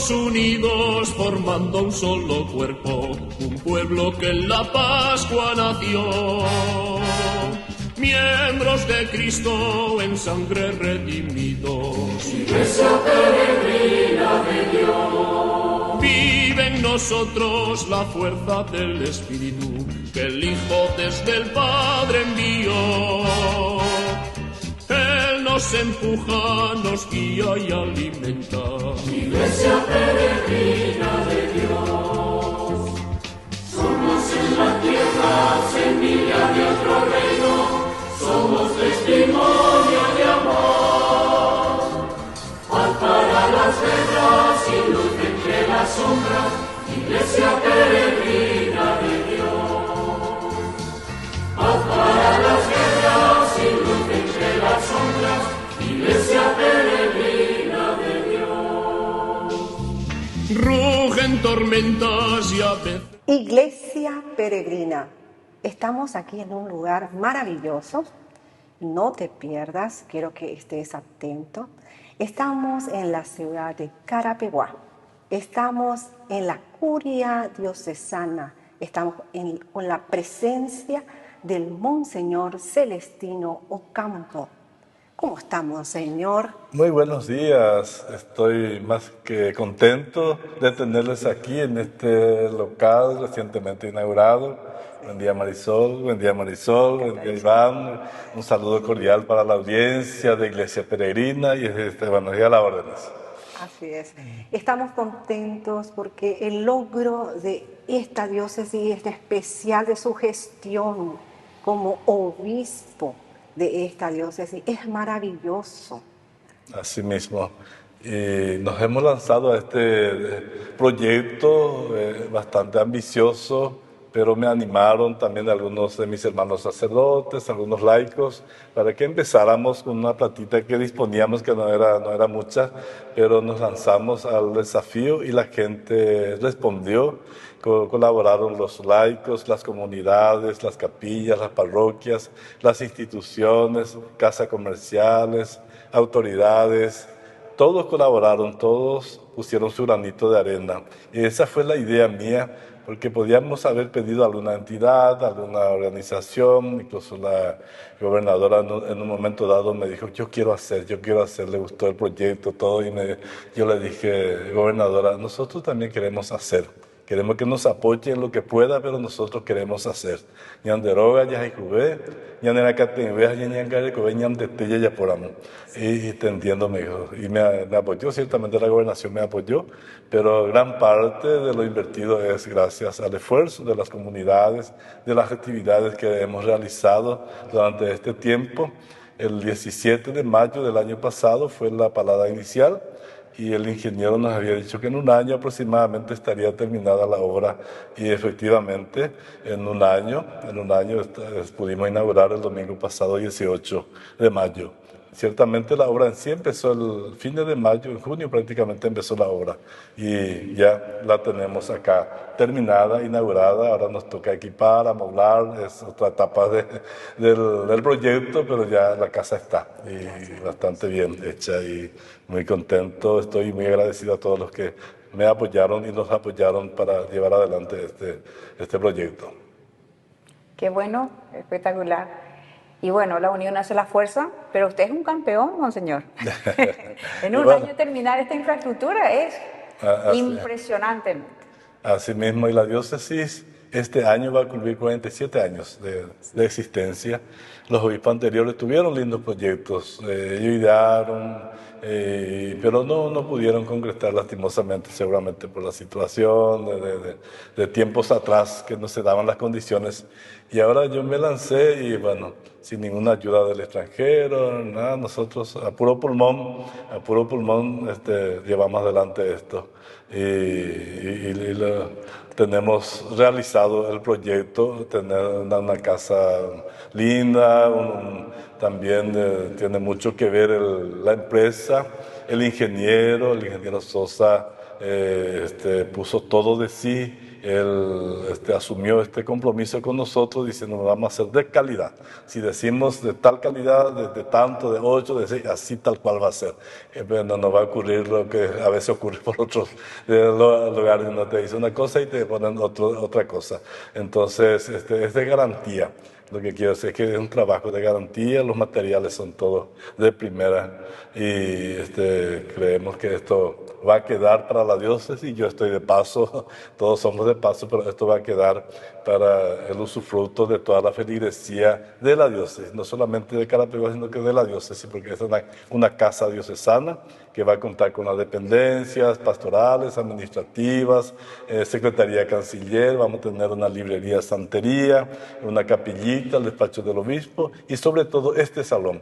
todos unidos formando un solo cuerpo, un pueblo que en la Pascua nació. Miembros de Cristo en sangre redimidos, Iglesia peregrina de Dios. Vive en nosotros la fuerza del Espíritu que el Hijo desde el Padre envió. Él nos empuja, nos guía y alimenta. Iglesia peregrina de Dios. Somos en la tierra semilla de otro reino. Somos testimonio de amor. Paz para las guerras y luz entre las sombras. Iglesia peregrina de Dios. Paz para las guerras y luz entre las sombras. Iglesia peregrina de Dios. Rugen tormentas y a veces. Iglesia peregrina. Estamos aquí en un lugar maravilloso. No te pierdas, quiero que estés atento. Estamos en la ciudad de Carapeguá. Estamos en la curia diocesana. Estamos con la presencia del Monseñor Celestino Ocampo. ¿Cómo está, Monseñor? Muy buenos días. Estoy más que contento de tenerles aquí en este local recientemente inaugurado. Buen día, Marisol. Buen día, Marisol. Buen día, Iván. Un saludo cordial para la audiencia de Iglesia Peregrina y buenos días a las órdenes. Así es. Estamos contentos porque el logro de esta diócesis es especial de su gestión como obispo de esta diócesis. Es maravilloso. Así mismo. Y nos hemos lanzado a este proyecto bastante ambicioso, pero me animaron también algunos de mis hermanos sacerdotes, algunos laicos, para que empezáramos con una platita que disponíamos, que no era mucha, pero nos lanzamos al desafío y la gente respondió. Colaboraron los laicos, las comunidades, las capillas, las parroquias, las instituciones, casas comerciales, autoridades. Todos colaboraron, todos pusieron su granito de arena. Y esa fue la idea mía, porque podíamos haber pedido a alguna entidad, a alguna organización, incluso la gobernadora en un momento dado me dijo, yo quiero hacer, le gustó el proyecto, todo, y yo le dije, gobernadora, nosotros también queremos hacer. Queremos que nos apoye en lo que pueda, pero nosotros queremos hacer. Ñanderoga, Yajicubé, Ñaneracatengue, Ñangarecubé, Ñantetella, Yaporamo. Y te entiendo, me dijo. Y me apoyó, ciertamente la gobernación me apoyó, pero gran parte de lo invertido es gracias al esfuerzo de las comunidades, de las actividades que hemos realizado durante este tiempo. El 17 de mayo del año pasado fue la palada inicial. Y el ingeniero nos había dicho que en un año aproximadamente estaría terminada la obra y efectivamente en un año pudimos inaugurar el domingo pasado 18 de mayo. Ciertamente la obra en sí empezó el fin de mayo, en junio prácticamente empezó la obra y ya la tenemos acá terminada, inaugurada. Ahora nos toca equipar, amoblar, es otra etapa del proyecto, pero ya la casa está y bastante bien hecha y muy contento. Estoy muy agradecido a todos los que me apoyaron y nos apoyaron para llevar adelante este proyecto. Qué bueno, espectacular. Y bueno, la unión hace la fuerza, pero usted es un campeón, monseñor. En un año terminar esta infraestructura es impresionante. Así mismo, y la diócesis este año va a cumplir 47 años de existencia. Los obispos anteriores tuvieron lindos proyectos, idearon, pero no pudieron concretar lastimosamente, seguramente por la situación de tiempos atrás que no se daban las condiciones. Y ahora yo me lancé y bueno, sin ninguna ayuda del extranjero, nada, nosotros a puro pulmón llevamos adelante esto. Tenemos realizado el proyecto, tener una casa linda, también tiene mucho que ver la empresa, el ingeniero Sosa puso todo de sí él asumió este compromiso con nosotros diciendo, vamos a hacer de calidad. Si decimos de tal calidad, de tanto, de 8, de 6, así tal cual va a ser. No nos va a ocurrir lo que a veces ocurre por otros lugares donde te dicen una cosa y te ponen otra cosa. Entonces, es de garantía. Lo que quiero decir es que es un trabajo de garantía, los materiales son todos de primera y creemos que esto va a quedar para la diócesis. Yo estoy de paso, todos somos de paso, pero esto va a quedar para el usufructo de toda la feligresía de la diócesis, no solamente de Carapeguá, sino que de la diócesis, porque es una casa diocesana que va a contar con las dependencias pastorales, administrativas, secretaría canciller, vamos a tener una librería santería, una capillita, el despacho del obispo y sobre todo este salón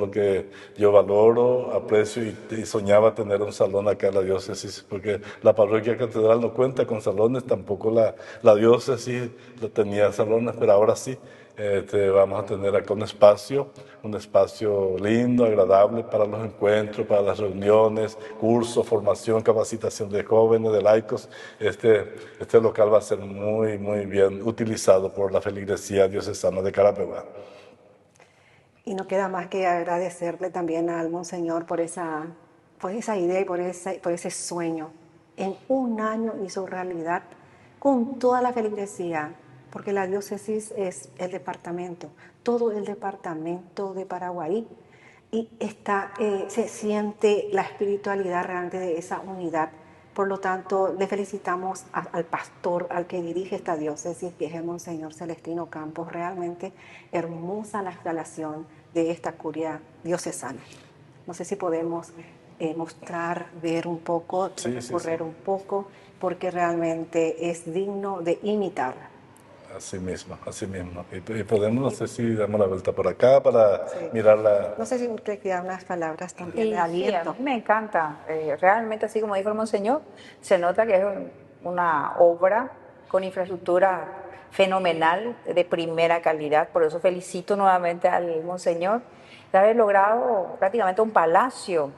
lo que yo valoro, aprecio y soñaba tener un salón acá en la diócesis, porque la parroquia catedral no cuenta con salones, tampoco la diócesis tenía salones, pero ahora sí. Vamos a tener acá un espacio lindo, agradable para los encuentros, para las reuniones, cursos, formación, capacitación de jóvenes, de laicos. Este local va a ser muy, muy bien utilizado por la feligresía diocesana de Carapeguá. Y no queda más que agradecerle también al Monseñor por esa idea y por ese sueño. En un año hizo realidad con toda la feligresía, porque la diócesis es el departamento, todo el departamento de Paraguay, y se siente la espiritualidad realmente de esa unidad. Por lo tanto, le felicitamos al pastor, al que dirige esta diócesis, que es el Monseñor Celestino Campos. Realmente hermosa la instalación de esta curia diocesana. No sé si podemos mostrar, ver un poco, recorrer un poco, porque realmente es digno de imitar. Así mismo. Y podemos, no sé si damos la vuelta por acá para mirarla. No sé si usted quiere unas palabras también de aliento. Sí, a mí me encanta. Realmente, así como dijo el Monseñor, se nota que es una obra con infraestructura fenomenal, de primera calidad. Por eso felicito nuevamente al Monseñor de haber logrado prácticamente un palacio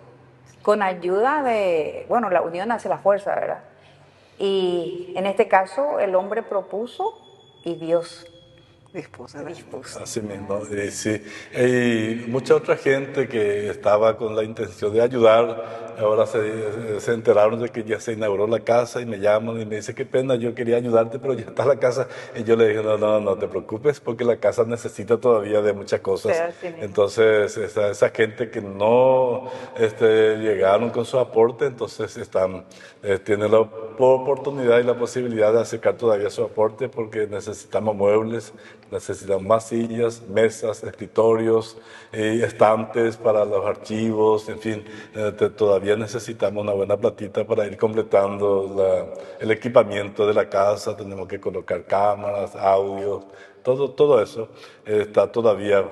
con ayuda la unión hace la fuerza, ¿verdad? Y en este caso el hombre propuso y Dios dispuso. Así mismo, sí. Y mucha otra gente que estaba con la intención de ayudar, ahora se enteraron de que ya se inauguró la casa y me llaman y me dicen, qué pena, yo quería ayudarte, pero ya está la casa. Y yo le dije, no te preocupes, porque la casa necesita todavía de muchas cosas. Entonces, esa gente que no llegaron con su aporte, entonces tienen la oportunidad y la posibilidad de acercar todavía su aporte, porque necesitamos muebles, necesitamos más sillas, mesas, escritorios, estantes para los archivos, en fin, todavía necesitamos una buena platita para ir completando el equipamiento de la casa. Tenemos que colocar cámaras, audio, todo eso está todavía,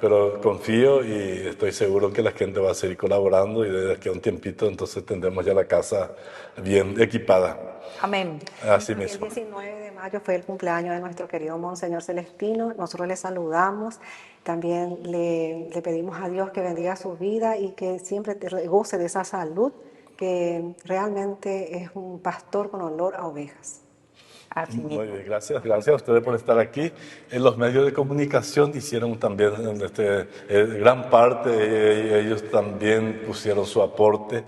pero confío y estoy seguro que la gente va a seguir colaborando y desde aquí a un tiempito entonces tendremos ya la casa bien equipada. Amén. Así mismo. El 19 de mayo fue el cumpleaños de nuestro querido Monseñor Celestino. Nosotros le saludamos. También le pedimos a Dios que bendiga su vida y que siempre goce de esa salud, que realmente es un pastor con olor a ovejas. Muy bien, gracias a ustedes por estar aquí. En los medios de comunicación hicieron también gran parte, ellos también pusieron su aporte,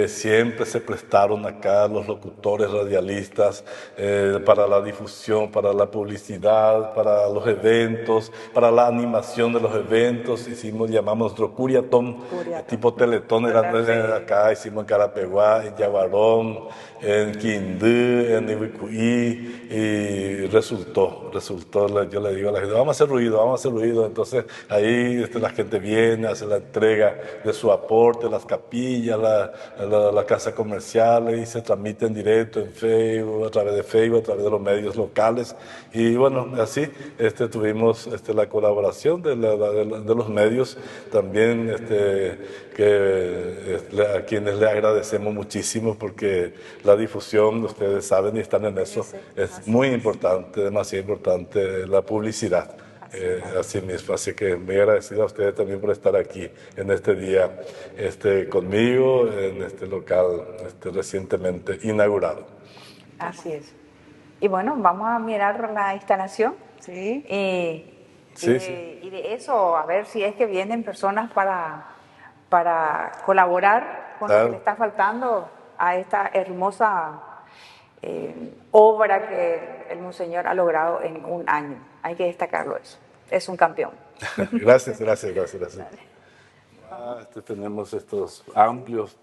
siempre se prestaron acá los locutores radialistas para la difusión, para la publicidad, para los eventos, para la animación de los eventos. Llamamos nuestro curiatón, tipo teletón, acá hicimos en Carapeguá, en Yaguarón, en Quindú, en Ibicuí. Y resultó, yo le digo a la gente, vamos a hacer ruido, entonces ahí la gente viene, hace la entrega de su aporte, las capillas, la casa comercial, y se transmite en directo en Facebook, a través de los medios locales, y bueno, así tuvimos la colaboración de los medios también, a quienes le agradecemos muchísimo, porque la difusión, ustedes saben y están en eso, es muy importante, demasiado importante la publicidad. Así mismo, así que muy agradecido a ustedes también por estar aquí en este día conmigo, en este local recientemente inaugurado. Así es. Y bueno, vamos a mirar la instalación. Sí. Y de eso, a ver si es que vienen personas para colaborar con lo que le está faltando a esta hermosa obra que el Monseñor ha logrado en un año. Hay que destacarlo eso. Es un campeón. Gracias. Tenemos estos amplios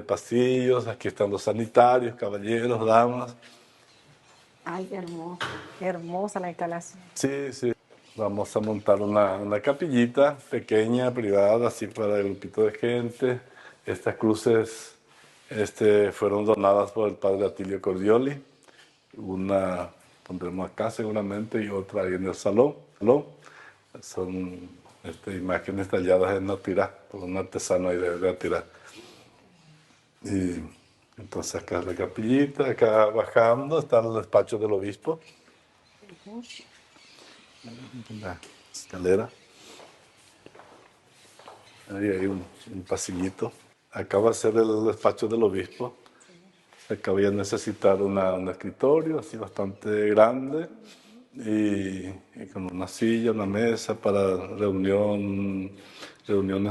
pasillos. Aquí están los sanitarios, caballeros, damas. Ay, hermosa. Hermosa la instalación. Sí. Vamos a montar una capillita pequeña, privada, así para el grupito de gente. Estas cruces fueron donadas por el padre Atilio Cordioli. Una pondremos acá seguramente y otra ahí en el salón. Son imágenes talladas en Atirá, por un artesano ahí de Atirá. Y entonces acá la capillita, acá bajando está el despacho del obispo. La escalera. Ahí hay un pasillito. Acá va a ser el despacho del obispo. Acá voy a necesitar un escritorio así bastante grande y con una silla, una mesa para reuniones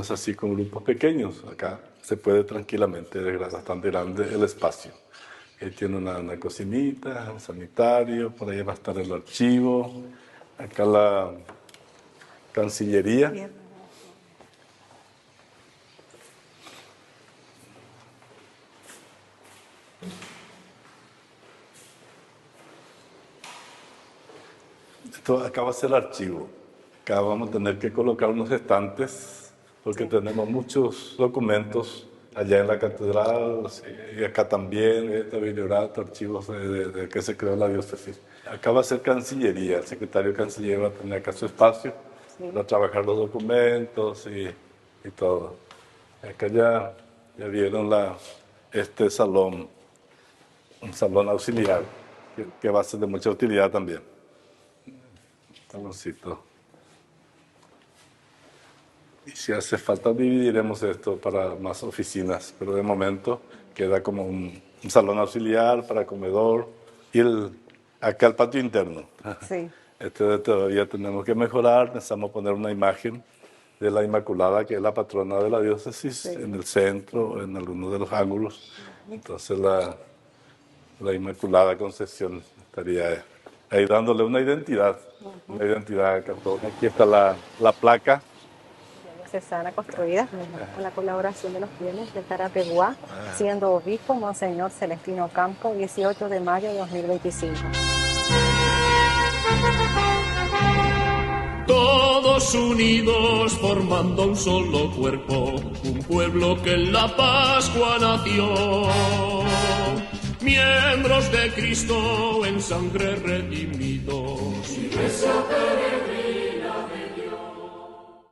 así con grupos pequeños. Acá se puede tranquilamente, es bastante grande el espacio. Tiene una cocinita, un sanitario, por ahí va a estar el archivo. Acá la Cancillería. Acá va a ser el archivo. Acá vamos a tener que colocar unos estantes porque tenemos muchos documentos allá en la catedral y acá también, bibliorato, archivos de que se creó la diócesis. Acá va a ser Cancillería, el secretario de Cancillería va a tener acá su espacio para trabajar los documentos y todo. Acá ya vieron este salón, un salón auxiliar que va a ser de mucha utilidad también. Saloncito. Y si hace falta dividiremos esto para más oficinas, pero de momento queda como un salón auxiliar para comedor y acá el patio interno. Sí. Todavía tenemos que mejorar, pensamos poner una imagen de la Inmaculada, que es la patrona de la diócesis, en el centro, en algunos de los ángulos. Entonces la Inmaculada Concepción estaría ahí dándole una identidad católica. Aquí está la placa. Diocesana construida con la colaboración de los fieles de Carapeguá, siendo obispo Monseñor Celestino Campo, 18 de mayo de 2025. Todos unidos formando un solo cuerpo, un pueblo que en la Pascua nació. Miembros de Cristo en sangre redimidos. Iglesia peregrina de Dios.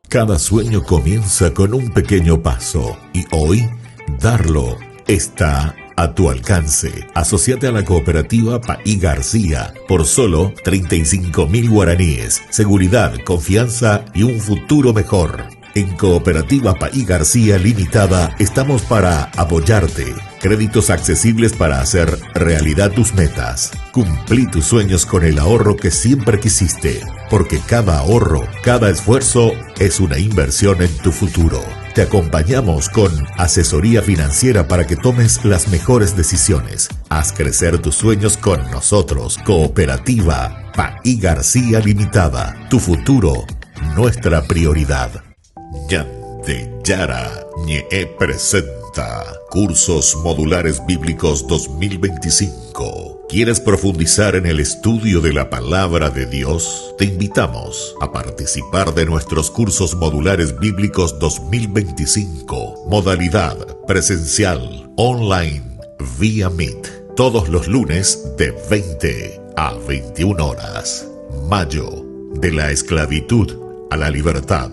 Cada sueño comienza con un pequeño paso y hoy darlo está a tu alcance. Asociate a la cooperativa Paí García por solo 35.000 guaraníes. Seguridad, confianza y un futuro mejor. En Cooperativa Paí García Limitada estamos para apoyarte. Créditos accesibles para hacer realidad tus metas. Cumplí tus sueños con el ahorro que siempre quisiste, porque cada ahorro, cada esfuerzo es una inversión en tu futuro. Te acompañamos con asesoría financiera para que tomes las mejores decisiones. Haz crecer tus sueños con nosotros. Cooperativa Paí García Limitada. Tu futuro, nuestra prioridad. Yante Yara Ñe presenta Cursos Modulares Bíblicos 2025. ¿Quieres profundizar en el estudio de la Palabra de Dios? Te invitamos a participar de nuestros Cursos Modulares Bíblicos 2025. Modalidad presencial, online, vía Meet. Todos los lunes de 20 a 21 horas. Mayo, de la esclavitud a la libertad.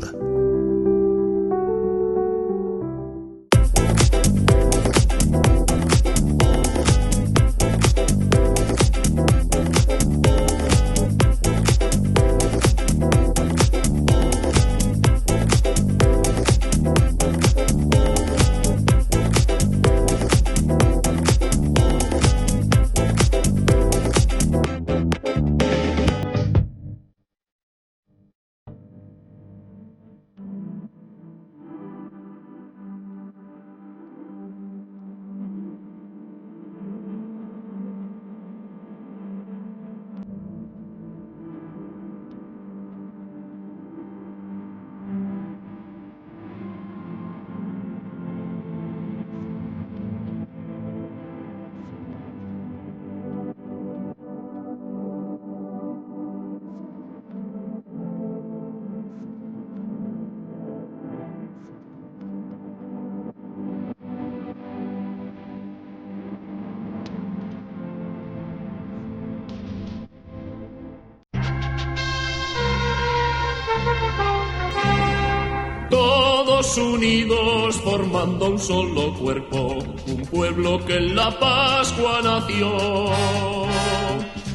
todos unidos formando un solo cuerpo, un pueblo que en la Pascua nació.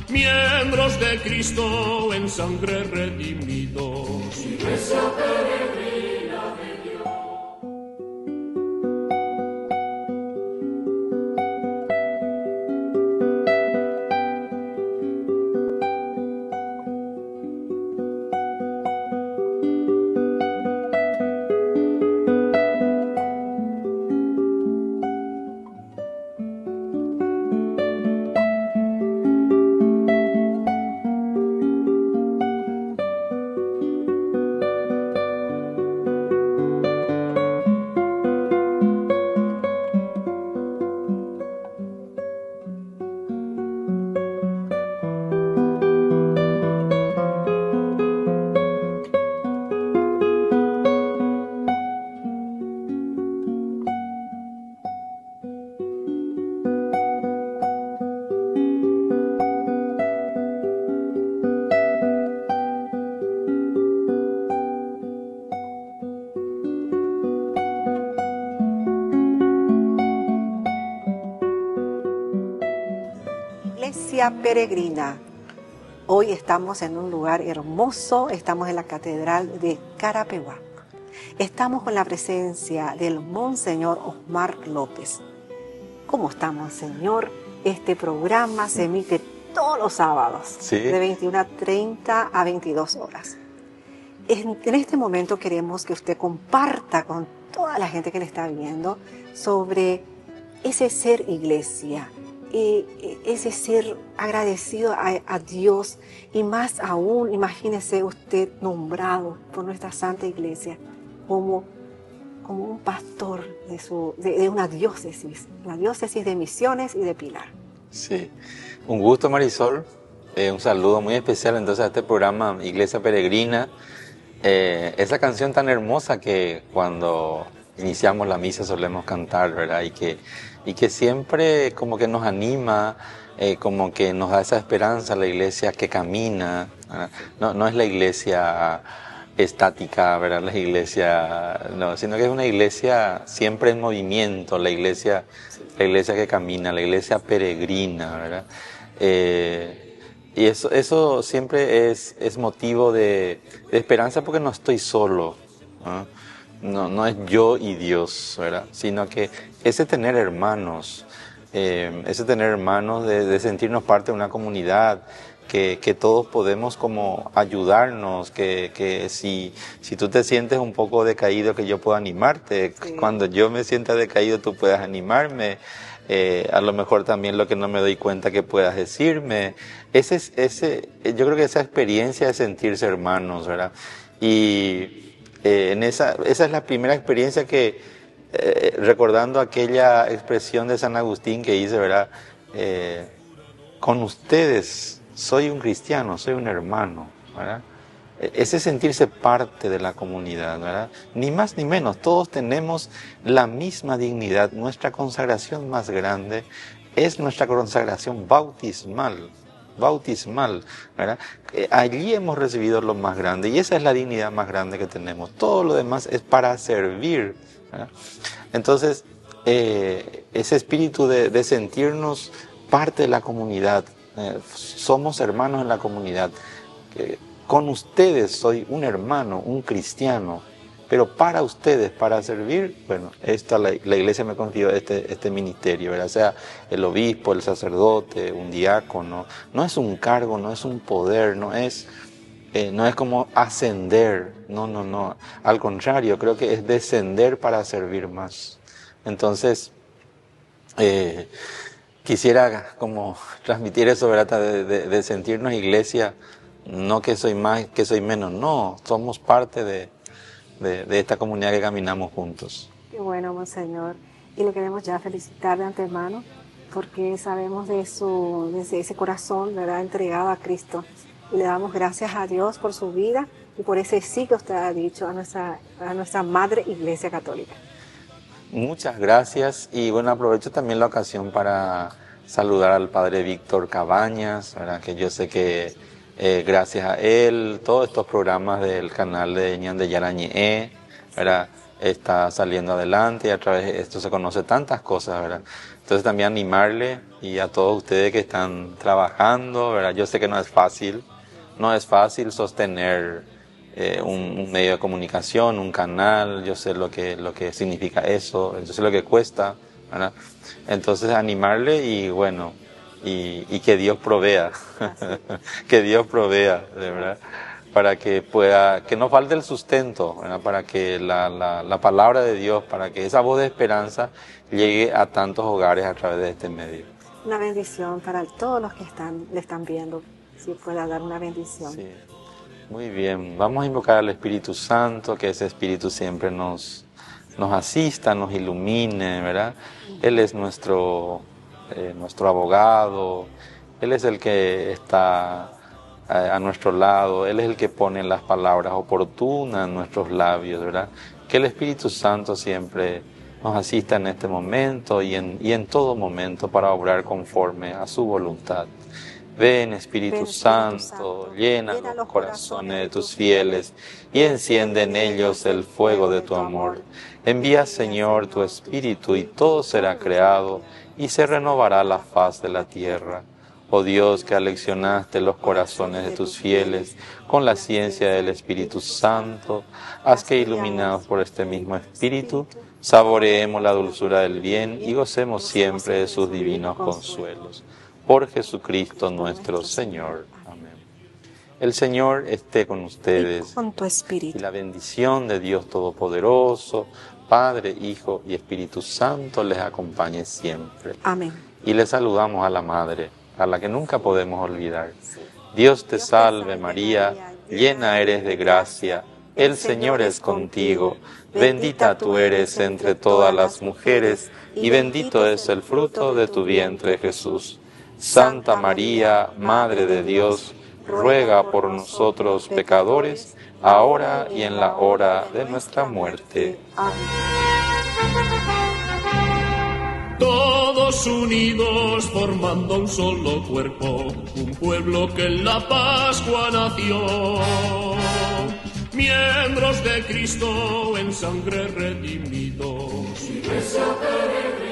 Miembros de Cristo en sangre redimidos. Iglesia peregrina de Dios. Iglesia peregrina. Hoy estamos en un lugar hermoso, estamos en la Catedral de Carapeguá. Estamos con la presencia del Monseñor Osmar López. ¿Cómo está, Monseñor? Este programa se emite todos los sábados, de 21:30 a 22 horas. En este momento queremos que usted comparta con toda la gente que le está viendo sobre ese ser iglesia, ese ser agradecido a Dios, y más aún, imagínese usted nombrado por nuestra Santa Iglesia como un pastor de una diócesis, la diócesis de Misiones y de Pilar. Sí, un gusto, Marisol, un saludo muy especial entonces a este programa Iglesia Peregrina, esa canción tan hermosa que cuando iniciamos la misa solemos cantar, ¿verdad? Y que siempre como que nos anima, como que nos da esa esperanza, la iglesia que camina, ¿verdad? No es la iglesia estática, ¿verdad? La iglesia, no, sino que es una iglesia siempre en movimiento, la iglesia que camina, la iglesia peregrina, ¿verdad? Y eso siempre es motivo de esperanza, porque no estoy solo, ¿no? No es yo y Dios, ¿verdad? Sino que ese tener hermanos, de sentirnos parte de una comunidad, que todos podemos como ayudarnos, que si tú te sientes un poco decaído, que yo pueda animarte, sí. Cuando yo me sienta decaído tú puedas animarme, a lo mejor también lo que no me doy cuenta que puedas decirme, yo creo que esa experiencia de sentirse hermanos, ¿verdad? Y esa es la primera experiencia que, recordando aquella expresión de San Agustín que dice, ¿verdad? Con ustedes soy un cristiano, soy un hermano, ¿verdad? Ese sentirse parte de la comunidad, ¿verdad? Ni más ni menos, todos tenemos la misma dignidad. Nuestra consagración más grande es nuestra consagración bautismal, ¿verdad? Allí hemos recibido lo más grande y esa es la dignidad más grande que tenemos. Todo lo demás es para servir, ¿verdad? Entonces, ese espíritu de sentirnos parte de la comunidad, somos hermanos en la comunidad. Con ustedes soy un hermano, un cristiano, pero para ustedes, para servir, bueno, la iglesia me confió este ministerio, ¿verdad? O sea, el obispo, el sacerdote, un diácono, no es un cargo, no es un poder, no es como ascender, no, al contrario, creo que es descender para servir más. Entonces, quisiera como transmitir eso, ¿verdad? De sentirnos iglesia, no que soy más, que soy menos, no, somos parte de esta comunidad que caminamos juntos. Qué bueno, Monseñor. Y le queremos ya felicitar de antemano, porque sabemos de ese corazón, ¿verdad?, entregado a Cristo. Y le damos gracias a Dios por su vida y por ese sí que usted ha dicho a nuestra Madre Iglesia Católica. Muchas gracias, y bueno, aprovecho también la ocasión para saludar al Padre Víctor Cabañas, ¿verdad?, que yo sé que gracias a él, todos estos programas del canal de Ñan de Yarañé, ¿verdad?, está saliendo adelante y a través de esto se conoce tantas cosas, ¿verdad? Entonces también animarle y a todos ustedes que están trabajando, ¿verdad? Yo sé que no es fácil sostener un medio de comunicación, un canal, yo sé lo que significa eso, yo sé lo que cuesta, ¿verdad? Entonces animarle y bueno, y que Dios provea, que Dios provea, de verdad, para que pueda, que no falte el sustento, ¿verdad? Para que la palabra de Dios, para que esa voz de esperanza llegue a tantos hogares a través de este medio. Una bendición para todos los que le están viendo, si pueda dar una bendición. Sí. Muy bien, vamos a invocar al Espíritu Santo, que ese Espíritu siempre nos asista, nos ilumine, ¿verdad? Él es nuestro abogado, Él es el que está a nuestro lado, Él es el que pone las palabras oportunas en nuestros labios, ¿verdad? Que el Espíritu Santo siempre nos asista en este momento y en todo momento para obrar conforme a su voluntad. Ven, Espíritu Santo, llena los corazones de tus fieles y enciende en ellos el fuego de tu amor. Envía, Señor, tu Espíritu y todo será creado y se renovará la faz de la tierra. Oh Dios, que aleccionaste los corazones de tus fieles con la ciencia del Espíritu Santo, haz que, iluminados por este mismo Espíritu, saboreemos la dulzura del bien y gocemos siempre de sus divinos consuelos. Por Jesucristo nuestro Señor. Amén. El Señor esté con ustedes. Y con tu espíritu. Y la bendición de Dios Todopoderoso, Padre, Hijo y Espíritu Santo les acompañe siempre. Amén. Y les saludamos a la Madre, a la que nunca podemos olvidar. Dios te salve María, llena eres de gracia, el Señor es contigo. Bendita tú eres entre todas las mujeres, y bendito es el fruto de tu vientre Jesús. Santa María, Madre de Dios, ruega por nosotros pecadores, ahora y en la hora de nuestra muerte. Amén. Todos unidos formando un solo cuerpo, un pueblo que en la Pascua nació. Miembros de Cristo en sangre redimidos. Iglesia peregrina.